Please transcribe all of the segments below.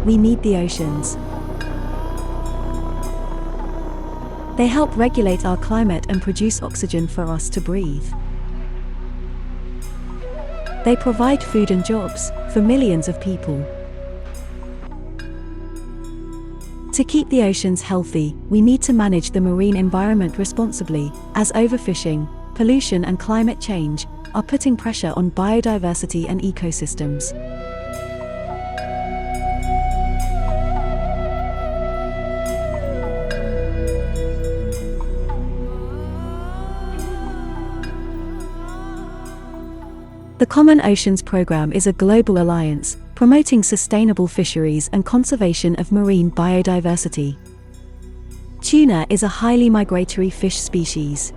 we need the oceans. They help regulate our climate and produce oxygen for us to breathe. They provide food and jobs for millions of people. To keep the oceans healthy, we need to manage the marine environment responsibly, as overfishing, pollution and climate change are putting pressure on biodiversity and ecosystems. The Common Oceans Program is a global alliance promoting sustainable fisheries and conservation of marine biodiversity. Tuna is a highly migratory fish species.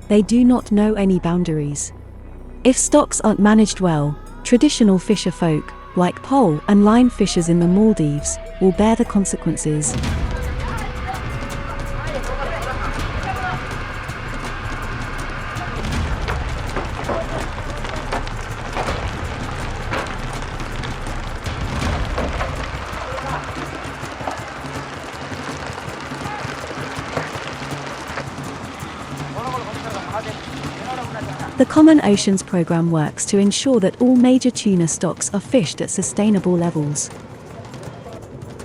They do not know any boundaries. If stocks aren't managed well, traditional fisher folk, like pole and line fishers in the Maldives, will bear the consequences. The Common Oceans Program works to ensure that all major tuna stocks are fished at sustainable levels.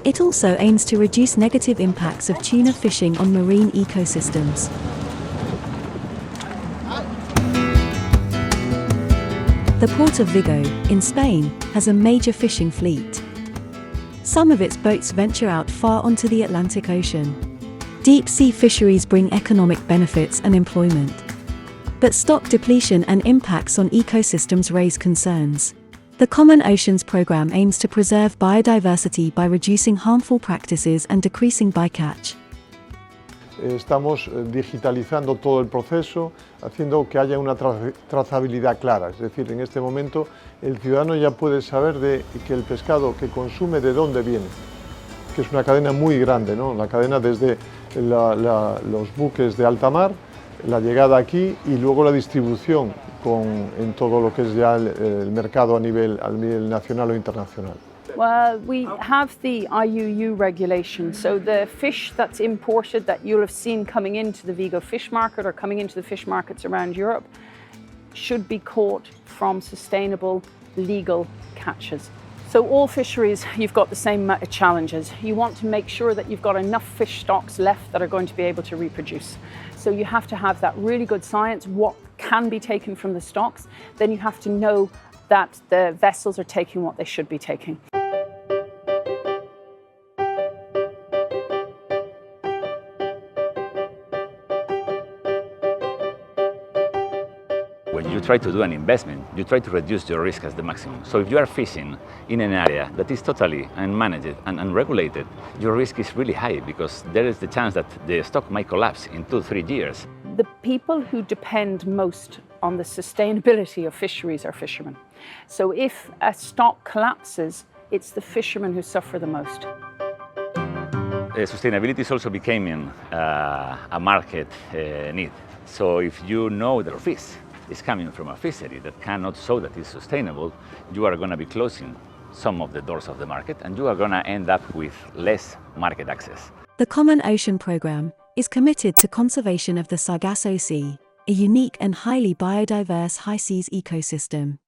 It also aims to reduce negative impacts of tuna fishing on marine ecosystems. The port of Vigo, in Spain, has a major fishing fleet. Some of its boats venture out far onto the Atlantic Ocean. Deep-sea fisheries bring economic benefits and employment. But stock depletion and impacts on ecosystems raise concerns. The Common Oceans Program aims to preserve biodiversity by reducing harmful practices and decreasing bycatch. Estamos digitalizando todo el proceso, haciendo que haya una trazabilidad clara. Es decir, en este momento el ciudadano ya puede saber que el pescado que consume de dónde viene, que es una cadena muy grande, ¿no? La cadena desde los buques de alta mar, la llegada aquí y luego la distribución en todo lo que es ya el mercado a nivel nacional o internacional. Well, we have the IUU regulation, so the fish that's imported that you'll have seen coming into the Vigo fish market or coming into the fish markets around Europe should be caught from sustainable, legal catches. So all fisheries, you've got the same challenges. You want to make sure that you've got enough fish stocks left that are going to be able to reproduce. So you have to have that really good science, what can be taken from the stocks. Then you have to know that the vessels are taking what they should be taking. When you try to do an investment, you try to reduce your risk as the maximum. So if you are fishing in an area that is totally unmanaged and unregulated, your risk is really high because there is the chance that the stock might collapse in 2-3 years. The people who depend most on the sustainability of fisheries are fishermen. So if a stock collapses, it's the fishermen who suffer the most. Sustainability is also becoming a market need. So if you know that fish is coming from a fishery that cannot show that it's sustainable, you are going to be closing some of the doors of the market and you are going to end up with less market access. The Common Ocean Program is committed to conservation of the Sargasso Sea, a unique and highly biodiverse high seas ecosystem.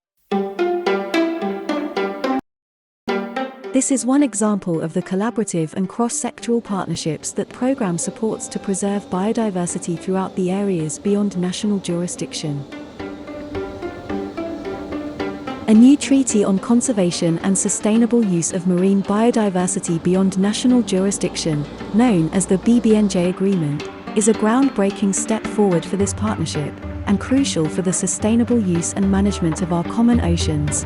This is one example of the collaborative and cross-sectoral partnerships that program supports to preserve biodiversity throughout the areas beyond national jurisdiction. A new treaty on conservation and sustainable use of marine biodiversity beyond national jurisdiction, known as the BBNJ Agreement, is a groundbreaking step forward for this partnership and crucial for the sustainable use and management of our common oceans.